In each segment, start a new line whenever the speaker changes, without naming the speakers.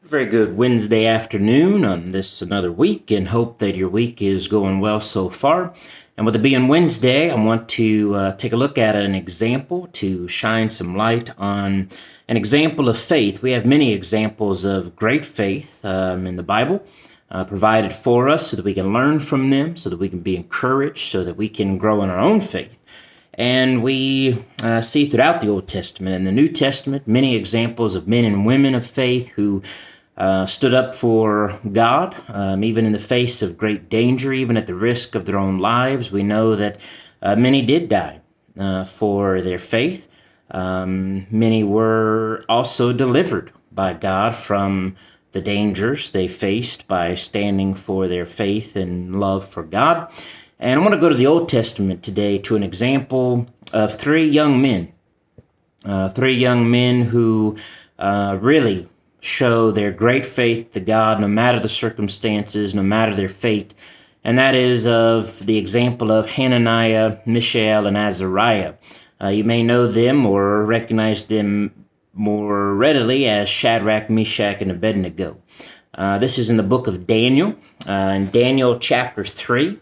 Very good Wednesday afternoon on this another week, and hope that your week is going well so far. And with it being Wednesday, I want to take a look at an example to shine some light on an example of faith. We have many examples of great faith in the Bible provided for us so that we can learn from them, so that we can be encouraged, so that we can grow in our own faith. And we see throughout the Old Testament and the New Testament many examples of men and women of faith who stood up for God, even in the face of great danger, even at the risk of their own lives. We know that many did die for their faith. Many were also delivered by God from the dangers they faced by standing for their faith and love for God. And I want to go to the Old Testament today to an example of three young men who really show their great faith to God no matter the circumstances, no matter their fate. And that is of the example of Hananiah, Mishael, and Azariah. You may know them or recognize them more readily as Shadrach, Meshach, and Abednego. This is in the book of Daniel, in Daniel chapter 3.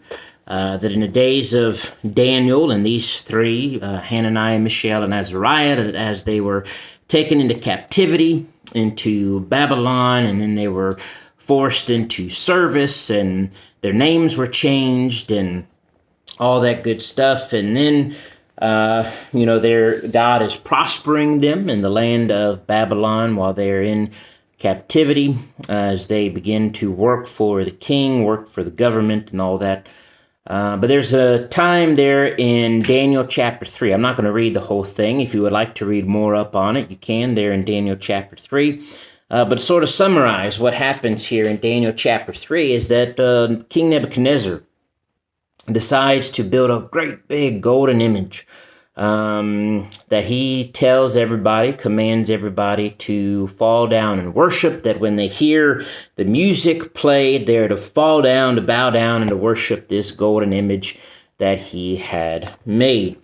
That in the days of Daniel and these three, Hananiah, Mishael, and Azariah, that as they were taken into captivity into Babylon, and then they were forced into service, and their names were changed, and all that good stuff. And then, their God is prospering them in the land of Babylon while they are in captivity, as they begin to work for the king, work for the government, and all that. But there's a time there in Daniel chapter 3. I'm not going to read the whole thing. If you would like to read more up on it, you can there in Daniel chapter 3. But to sort of summarize what happens here in Daniel chapter 3 is that King Nebuchadnezzar decides to build a great big golden image that he tells everybody, commands everybody to fall down and worship, that when they hear the music played, they're to fall down, to bow down, and to worship this golden image that he had made.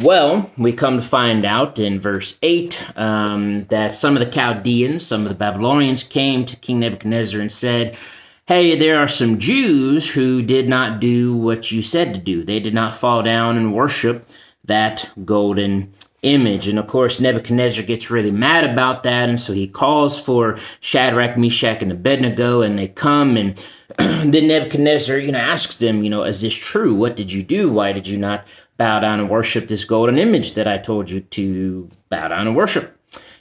Well, we come to find out in verse 8 that some of the Chaldeans, some of the Babylonians came to King Nebuchadnezzar and said, "Hey, there are some Jews who did not do what you said to do. They did not fall down and worship that golden image." And of course, Nebuchadnezzar gets really mad about that, and so he calls for Shadrach, Meshach, and Abednego, and they come, and then Nebuchadnezzar, asks them, is this true? What did you do? Why did you not bow down and worship this golden image that I told you to bow down and worship?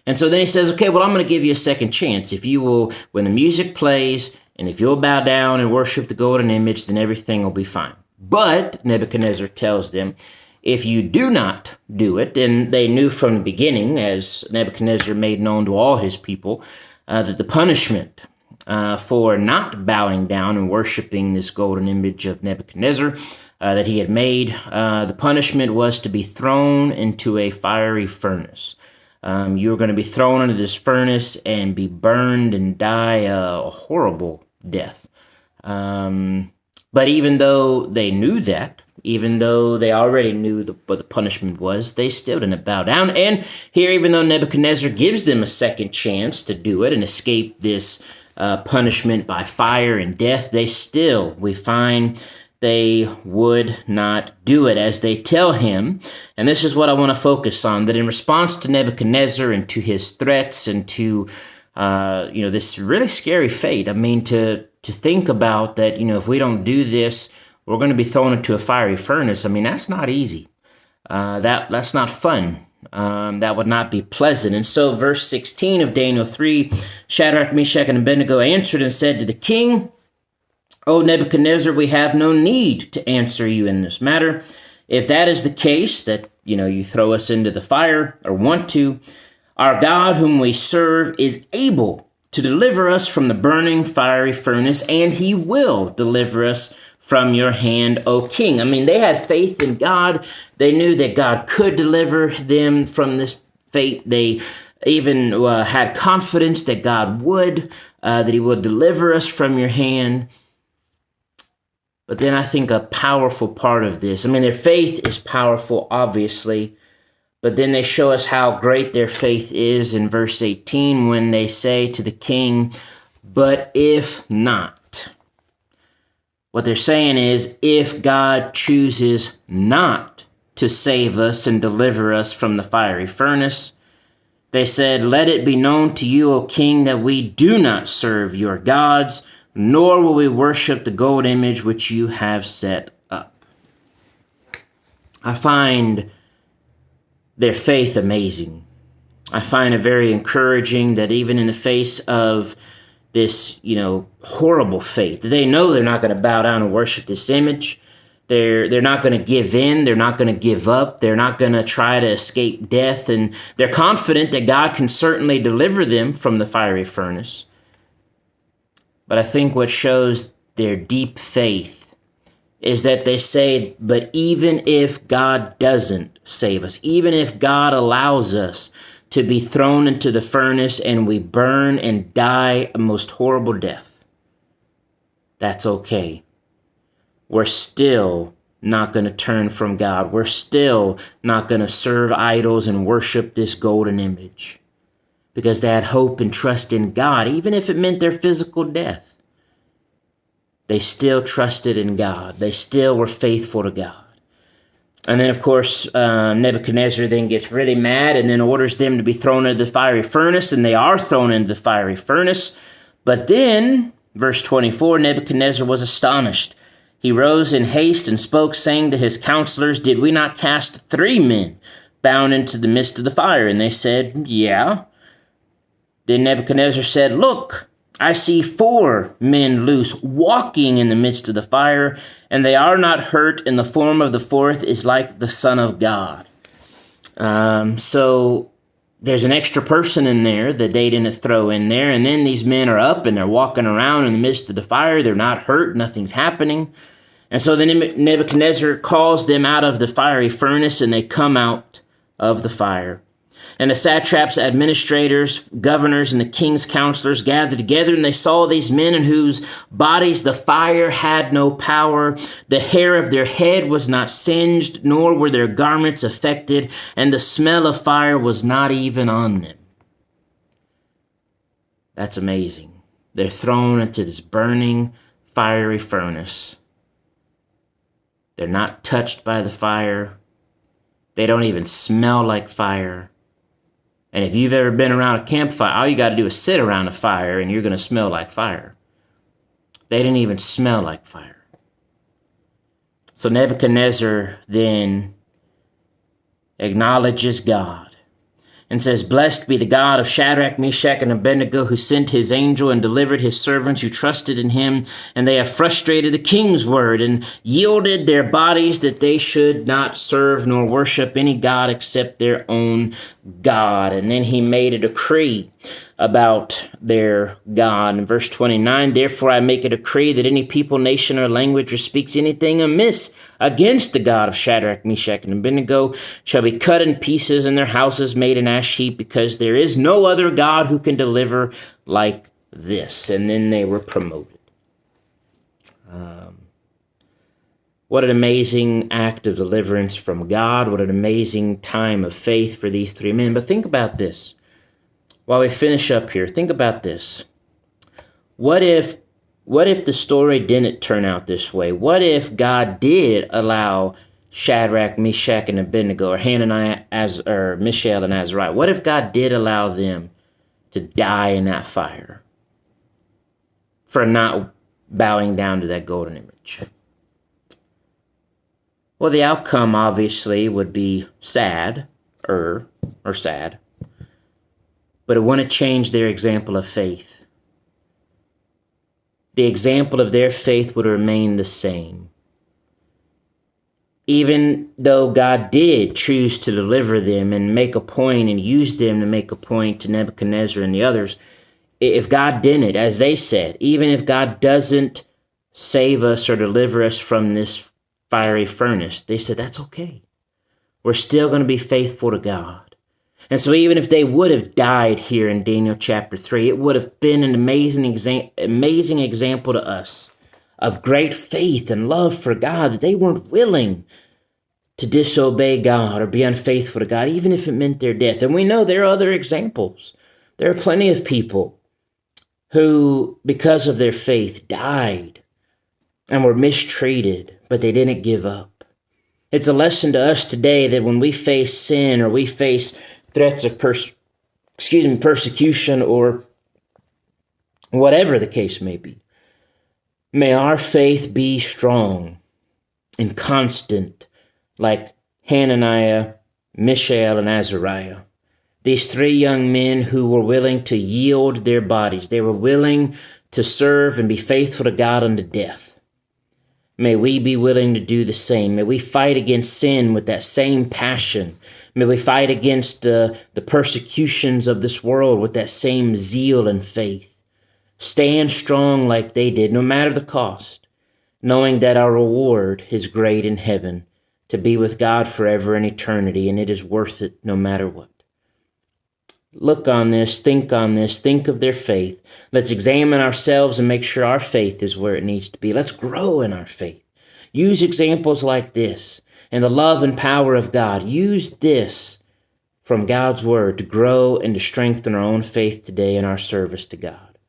And so then he says, okay, well, I'm going to give you a second chance. If you will, when the music plays, and if you'll bow down and worship the golden image, then everything will be fine. But Nebuchadnezzar tells them, if you do not do it, and they knew from the beginning, as Nebuchadnezzar made known to all his people, that the punishment for not bowing down and worshiping this golden image of Nebuchadnezzar that he had made, the punishment was to be thrown into a fiery furnace. You were going to be thrown into this furnace and be burned and die a horrible death. But even though they knew that, even though they already knew what the punishment was, they still didn't bow down. And here, even though Nebuchadnezzar gives them a second chance to do it and escape this punishment by fire and death, we find they would not do it, as they tell him. And this is what I want to focus on, that in response to Nebuchadnezzar and to his threats and to this really scary fate, to think about that, if we don't do this, we're going to be thrown into a fiery furnace. That's not easy. That's not fun. That would not be pleasant. And so verse 16 of Daniel 3, Shadrach, Meshach, and Abednego answered and said to the king, "O Nebuchadnezzar, we have no need to answer you in this matter. If that is the case, that, you throw us into the fire or want to, our God whom we serve is able to deliver us from the burning fiery furnace, and he will deliver us from your hand, O king." They had faith in God. They knew that God could deliver them from this fate. They even had confidence that God would, that he would deliver us from your hand. But then I think a powerful part of this, their faith is powerful, obviously, But then they show us how great their faith is in verse 18 when they say to the king, "But if not." What they're saying is, if God chooses not to save us and deliver us from the fiery furnace, they said, "Let it be known to you, O king, that we do not serve your gods, nor will we worship the gold image which you have set up." I find their faith amazing. I find it very encouraging that even in the face of this, horrible fate, they know they're not going to bow down and worship this image. They're not going to give in. They're not going to give up. They're not going to try to escape death. And they're confident that God can certainly deliver them from the fiery furnace. But I think what shows their deep faith is that they say, but even if God doesn't save us, even if God allows us to be thrown into the furnace and we burn and die a most horrible death, that's okay. We're still not going to turn from God. We're still not going to serve idols and worship this golden image, because they had hope and trust in God, even if it meant their physical death. They still trusted in God. They still were faithful to God. And then, of course, Nebuchadnezzar then gets really mad and then orders them to be thrown into the fiery furnace, and they are thrown into the fiery furnace. But then, verse 24, Nebuchadnezzar was astonished. He rose in haste and spoke, saying to his counselors, "Did we not cast 3 men bound into the midst of the fire?" And they said, "Yeah." Then Nebuchadnezzar said, "Look, I see 4 men loose, walking in the midst of the fire, and they are not hurt, and the form of the 4th is like the Son of God." So there's an extra person in there that they didn't throw in there, and then these men are up, and they're walking around in the midst of the fire. They're not hurt. Nothing's happening. And so then Nebuchadnezzar calls them out of the fiery furnace, and they come out of the fire. And the satraps, administrators, governors, and the king's counselors gathered together, and they saw these men in whose bodies the fire had no power. The hair of their head was not singed, nor were their garments affected, and the smell of fire was not even on them. That's amazing. They're thrown into this burning, fiery furnace. They're not touched by the fire. They don't even smell like fire. And if you've ever been around a campfire, all you got to do is sit around a fire and you're going to smell like fire. They didn't even smell like fire. So Nebuchadnezzar then acknowledges God and says, "Blessed be the God of Shadrach, Meshach, and Abednego, who sent his angel and delivered his servants who trusted in him, and they have frustrated the king's word and yielded their bodies that they should not serve nor worship any god except their own God." And then he made a decree about their God. In verse 29, "Therefore I make a decree that any people, nation, or language, or speaks anything amiss against the God of Shadrach, Meshach, and Abednego shall be cut in pieces, and their houses made an ash heap, because there is no other God who can deliver like this." And then they were promoted. What an amazing act of deliverance from God. What an amazing time of faith for these 3 men. But think about this. While we finish up here, think about this. What if the story didn't turn out this way? What if God did allow Shadrach, Meshach, and Abednego, or Hananiah, or Mishael and Azariah? What if God did allow them to die in that fire for not bowing down to that golden image? Well, the outcome obviously would be sad, or sad, but it wouldn't change their example of faith. The example of their faith would remain the same. Even though God did choose to deliver them and make a point and use them to make a point to Nebuchadnezzar and the others, if God didn't, as they said, even if God doesn't save us or deliver us from this fiery furnace, they said, that's okay. We're still going to be faithful to God. And so even if they would have died here in Daniel chapter 3, it would have been an amazing example to us of great faith and love for God, that they weren't willing to disobey God or be unfaithful to God, even if it meant their death. And we know there are other examples. There are plenty of people who, because of their faith, died and were mistreated, but they didn't give up. It's a lesson to us today that when we face sin or we face threats of persecution or whatever the case may be, may our faith be strong and constant, like Hananiah, Mishael, and Azariah. These three young men who were willing to yield their bodies. They were willing to serve and be faithful to God unto death. May we be willing to do the same. May we fight against sin with that same passion. May we fight against the persecutions of this world with that same zeal and faith. Stand strong like they did, no matter the cost, knowing that our reward is great in heaven, to be with God forever in eternity, and it is worth it no matter what. Look on this, think of their faith. Let's examine ourselves and make sure our faith is where it needs to be. Let's grow in our faith. Use examples like this and the love and power of God. Use this from God's word to grow and to strengthen our own faith today in our service to God.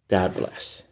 God bless.